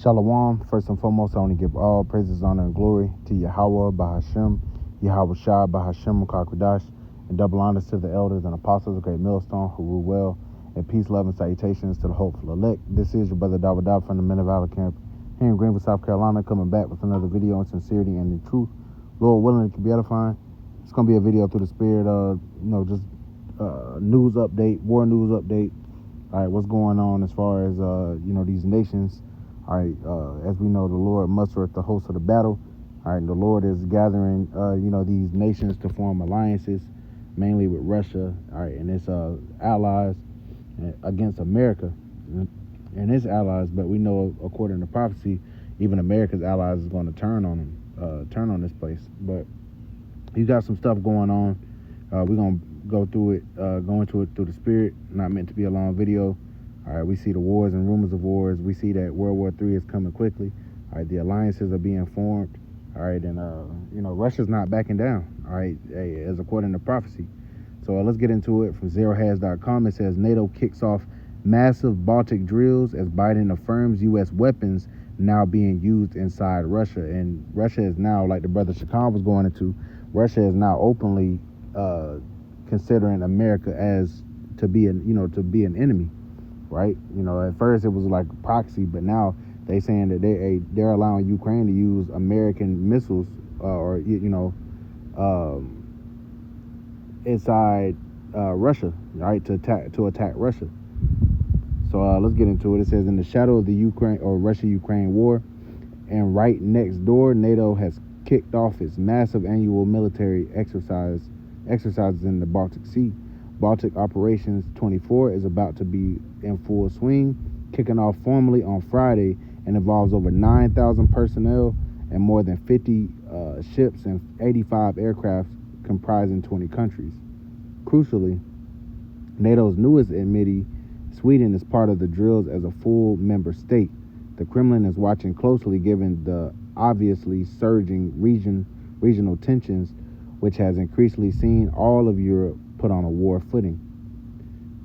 Shalom. First and foremost, I want to give all praises, honor, and glory to Yahweh, Bahashem, Yahweh Shah, Bahashem, Kakradash, and double honors to the elders and apostles of Great Millstone who rule well, and peace, love, and salutations to the hopeful elect. This is your brother Dawah from the Men of Valor Camp here in Greenville, South Carolina, coming back with another video on sincerity and in truth. Lord willing, it can be edifying. It's going to be a video through the spirit of, just news update, war news update. All right, what's going on as far as, these nations. All right, as we know, the Lord mustereth the host of the battle. All right, the Lord is gathering, these nations to form alliances, mainly with Russia, all right, and its allies against America and its allies. But we know, according to prophecy, even America's allies is going to turn on them, turn on this place. But you got some stuff going on. We're going to go through it, go into it through the spirit. Not meant to be a long video. All right, we see the wars and rumors of wars. We see that World War III is coming quickly. All right, the alliances are being formed. All right, and, Russia's not backing down, all right, as according to prophecy. So let's get into it from zerohas.com. It says NATO kicks off massive Baltic drills as Biden affirms U.S. weapons now being used inside Russia. And Russia is now, like the brother Shakan was going into, Russia is now openly considering America as to be an enemy. Right, at first it was like a proxy, but now they saying that they're allowing Ukraine to use American missiles, inside Russia, right, to attack Russia. So let's get into it. It says in the shadow of the Russia-Ukraine war, and right next door, NATO has kicked off its massive annual military exercises in the Baltic Sea. Baltic Operations 24 is about to be in full swing, kicking off formally on Friday, and involves over 9,000 personnel and more than 50 ships and 85 aircraft comprising 20 countries. Crucially, NATO's newest admittee, Sweden, is part of the drills as a full member state. The Kremlin is watching closely given the obviously surging regional tensions, which has increasingly seen all of Europe put on a war footing.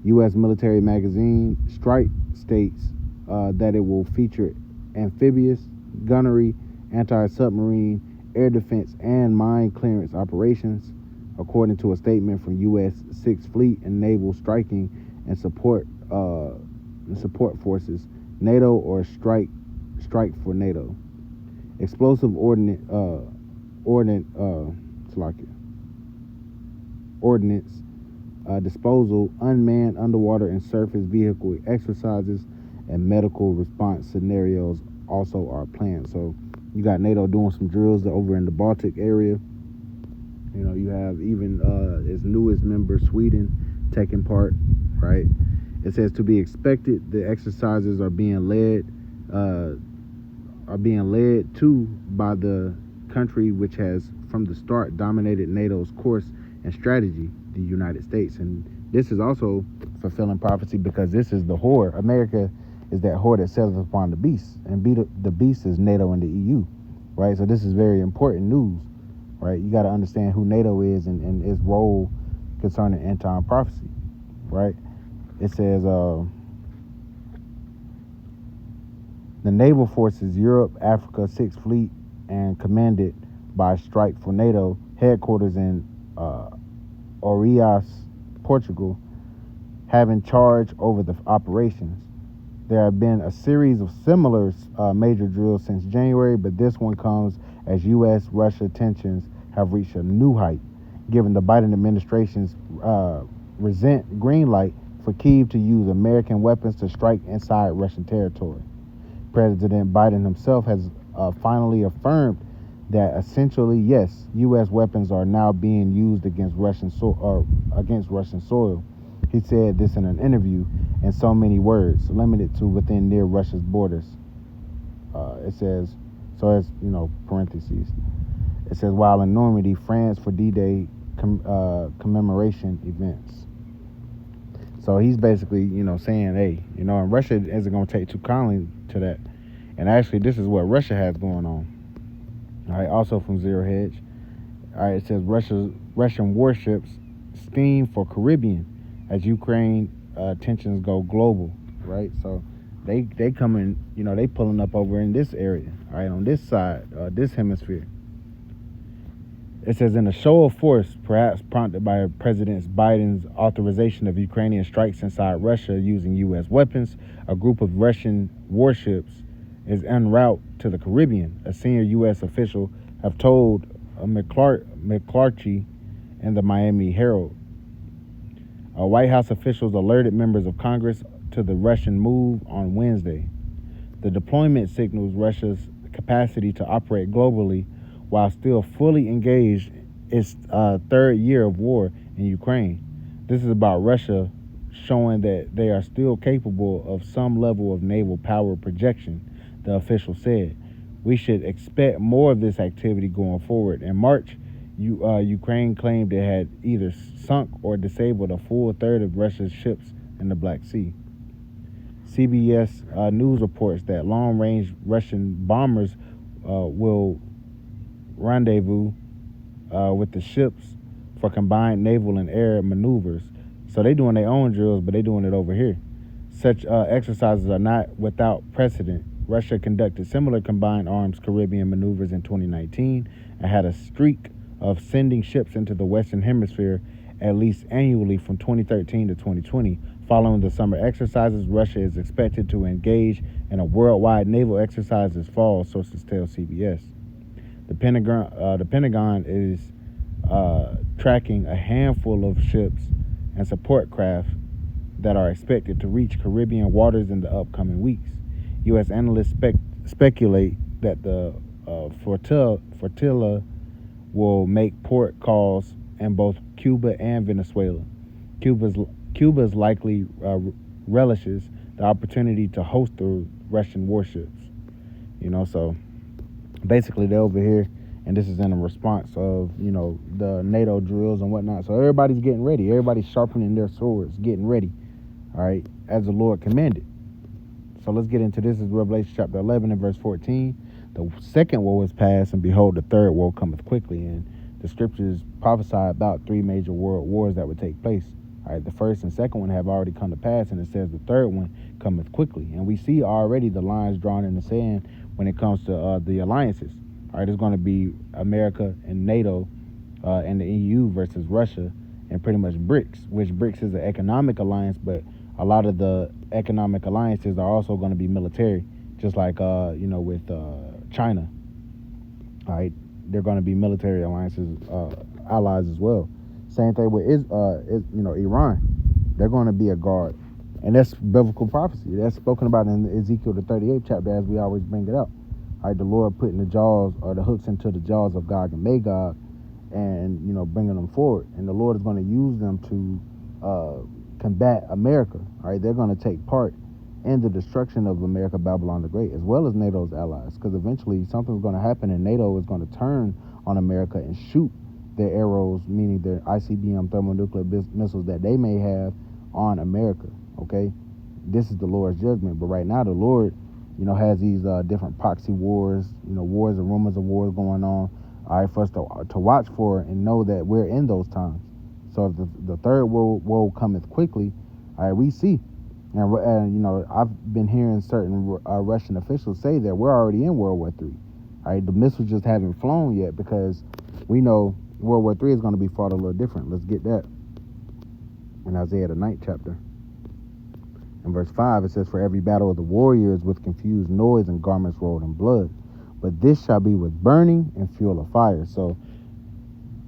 U.S. military magazine Strike states that it will feature amphibious, gunnery, anti-submarine, air defense, and mine clearance operations, according to a statement from U.S. Sixth Fleet and Naval Striking and Support Forces, NATO or Strike for NATO. Explosive ordnance disposal, unmanned underwater and surface vehicle exercises, and medical response scenarios also are planned. So you got NATO doing some drills over in the Baltic area. You have even its newest member, Sweden, taking part, right? It says to be expected, the exercises are being led to by the country which has from the start dominated NATO's course and strategy, the United States. And this is also fulfilling prophecy, because this is the whore. America is that whore that setteth upon the beast, and the beast is NATO and the EU, right? So this is very important news, right? You got to understand who NATO is and its role concerning end time prophecy, right? It says the naval forces Europe, Africa, Sixth Fleet, and commanded by Strike for NATO, headquarters in Oeiras, Portugal, having charge over the operations. There have been a series of similar major drills since January, but this one comes as U.S.-Russia tensions have reached a new height, given the Biden administration's recent green light for Kyiv to use American weapons to strike inside Russian territory. President Biden himself has finally affirmed that essentially, yes, U.S. weapons are now being used against Russian soil. He said this in an interview in so many words, limited to within near Russia's borders. It says, so it's, parentheses. It says, while in Normandy, France, for D-Day commemoration events. So he's basically, saying, hey, and Russia isn't going to take too kindly to that. And actually, this is what Russia has going on. All right, also from Zero Hedge. All right, it says Russian warships steam for Caribbean as Ukraine tensions go global, right? So they coming, they pulling up over in this area, all right, on this side, this hemisphere. It says, in a show of force, perhaps prompted by President Biden's authorization of Ukrainian strikes inside Russia using U.S. weapons, a group of Russian warships is en route to the Caribbean. A senior U.S. official have told McClarty and the Miami Herald. White House officials alerted members of Congress to the Russian move on Wednesday. The deployment signals Russia's capacity to operate globally while still fully engaged its third year of war in Ukraine. This is about Russia showing that they are still capable of some level of naval power projection, the official said. We should expect more of this activity going forward. In March, Ukraine claimed it had either sunk or disabled a full third of Russia's ships in the Black Sea. CBS News reports that long-range Russian bombers will rendezvous with the ships for combined naval and air maneuvers. So they doing their own drills, but they doing it over here. Such exercises are not without precedent. Russia conducted similar combined arms Caribbean maneuvers in 2019 and had a streak of sending ships into the Western Hemisphere at least annually from 2013 to 2020. Following the summer exercises, Russia is expected to engage in a worldwide naval exercise this fall, sources tell CBS. The Pentagon is tracking a handful of ships and support craft that are expected to reach Caribbean waters in the upcoming weeks. U.S. analysts speculate that the flotilla will make port calls in both Cuba and Venezuela. Cuba's likely relishes the opportunity to host the Russian warships. So basically they're over here, and this is in a response of, the NATO drills and whatnot. So everybody's getting ready. Everybody's sharpening their swords, getting ready, all right, as the Lord commanded. So let's get into this. This is Revelation chapter 11 and verse 14. The second woe is past, and behold, the third woe cometh quickly. And the scriptures prophesy about three major world wars that would take place. All right, the first and second one have already come to pass, and it says the third one cometh quickly. And we see already the lines drawn in the sand when it comes to the alliances. All right, it's going to be America and NATO and the EU versus Russia and pretty much BRICS, which BRICS is an economic alliance, but a lot of the economic alliances are also going to be military, just like, with China. All right, they're going to be military alliances, allies as well. Same thing with Iran. They're going to be a guard. And that's biblical prophecy. That's spoken about in Ezekiel the 38th chapter, as we always bring it up. All right, the Lord putting the jaws or the hooks into the jaws of Gog and Magog and, bringing them forward. And the Lord is going to use them to combat America. All right, they're going to take part in the destruction of America, Babylon the Great, as well as NATO's allies, because eventually something's going to happen and NATO is going to turn on America and shoot their arrows, meaning their ICBM thermonuclear missiles that they may have on America. Okay, this is the Lord's judgment. But right now the Lord, has these different proxy wars, wars and rumors of wars going on. All right, for us to watch for and know that we're in those times. So if the third woe cometh quickly, all right, we see. And I've been hearing certain Russian officials say that we're already in World War III. All right, the missiles just haven't flown yet, because we know World War III is going to be fought a little different. Let's get that. In Isaiah the 9th chapter. In verse 5, it says, for every battle of the warriors with confused noise and garments rolled in blood. But this shall be with burning and fuel of fire. So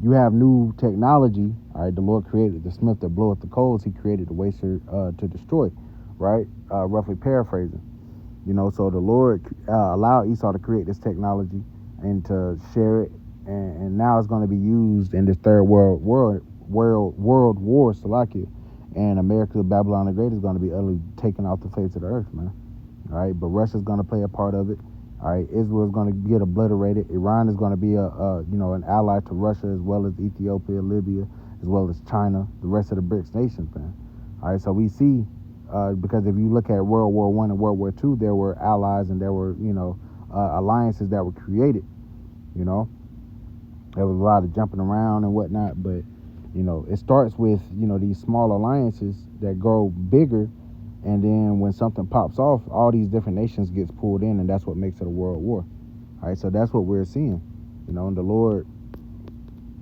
you have new technology. All right, the Lord created the smith that bloweth the coals. He created the waster to destroy, right? Roughly paraphrasing. So the Lord allowed Esau to create this technology and to share it. And now it's going to be used in this third world war, Salakia. And America, Babylon the Great, is going to be utterly taken off the face of the earth, man. All right, but Russia's going to play a part of it. All right, Israel is going to get obliterated. Iran is going to be an ally to Russia, as well as Ethiopia, Libya, as well as China, the rest of the BRICS nations, man. All right, so we see, because if you look at World War I and World War II, there were allies and there were, alliances that were created. There was a lot of jumping around and whatnot, but it starts with these small alliances that grow bigger And then when something pops off, all these different nations gets pulled in, and that's what makes it a world war. All right, so that's what we're seeing. And the Lord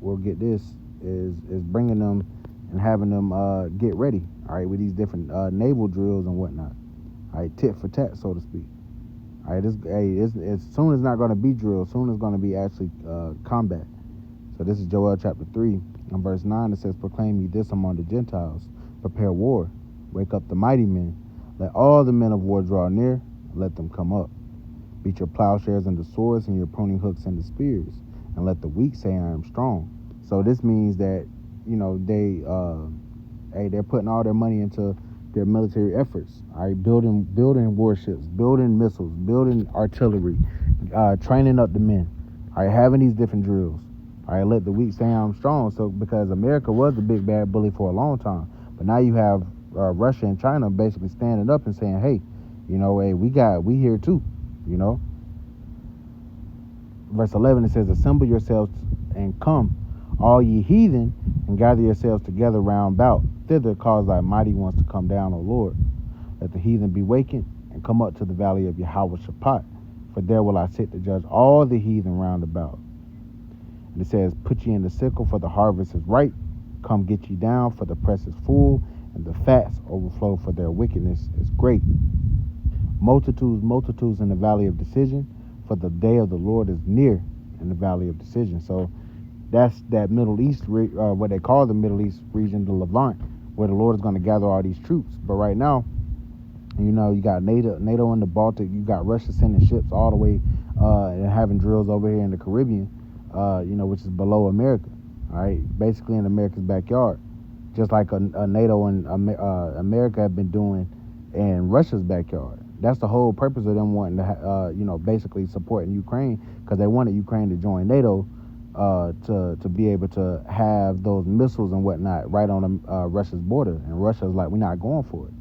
will get this is bringing them and having them get ready. All right, with these different naval drills and whatnot. All right, tit for tat, so to speak. All right, it's soon as not going to be drill. Soon it's going to be actually combat. So this is Joel chapter 3 and verse 9. It says, proclaim ye this among the Gentiles. Prepare war. Wake up the mighty men. Let all the men of war draw near. Let them come up. Beat your plowshares into swords and your pruning hooks into spears. And let the weak say, I am strong. So this means that, they're putting all their money into their military efforts. All right, building warships, building missiles, building artillery, training up the men. All right, having these different drills. All right, let the weak say I'm strong. So because America was the big bad bully for a long time, but now you have Russia and China basically standing up and saying, hey, hey, we here too. Verse 11, it says, assemble yourselves and come, all ye heathen, and gather yourselves together round about. Thither cause thy mighty ones to come down, O Lord. Let the heathen be wakened, and come up to the valley of Yahweh Shaphat, for there will I sit to judge all the heathen round about. And it says, put ye in the sickle, for the harvest is ripe. Come get ye down, for the press is full, and the fats overflow, for their wickedness is great. Multitudes in the valley of decision, for the day of the Lord is near in the valley of decision. So that's that Middle East, what they call the Middle East region, the Levant, where the Lord is going to gather all these troops. But right now, you got NATO in the Baltic. You got Russia sending ships all the way and having drills over here in the Caribbean, which is below America. All right, basically in America's backyard, just like a NATO and America have been doing in Russia's backyard. That's the whole purpose of them wanting to, basically supporting Ukraine, because they wanted Ukraine to join NATO to be able to have those missiles and whatnot right on Russia's border. And Russia's like, we're not going for it,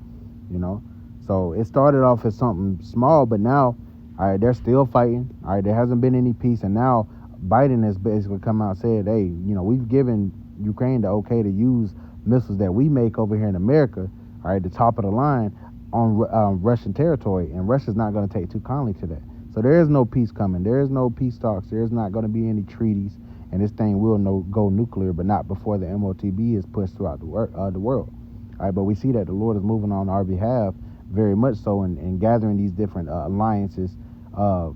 So it started off as something small, but now, all right, they're still fighting. All right, there hasn't been any peace, and now Biden has basically come out and said, hey, we've given Ukraine the okay to use missiles that we make over here in America, all right, the top of the line, on Russian territory, and Russia's not going to take too kindly to that. So there is no peace coming. There is no peace talks. There's not going to be any treaties, and this thing will go nuclear, but not before the MOTB is pushed throughout the world. All right, but we see that the Lord is moving on our behalf very much so, and gathering these different alliances, for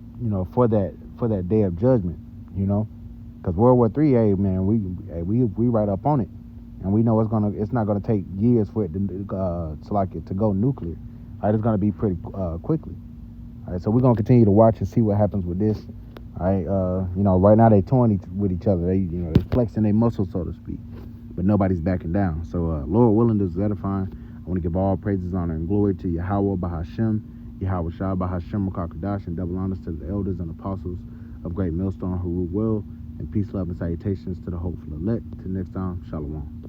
that day of judgment, because World War III, hey man, we right up on it. And we know it's not gonna take years for it to go nuclear. All right, it's gonna be pretty quickly. All right, so we're gonna continue to watch and see what happens with this. All right, right now they toying with each other. They're flexing their muscles, so to speak, but nobody's backing down. So Lord willing, this is edifying. I want to give all praises, honor, and glory to Yahweh Bahashem, Yahweh Shah Bahashem Makakadash, and double honors to the elders and apostles of Great Millstone who rule well, and peace, love, and salutations to the hopeful elect. Till next time, Shalom.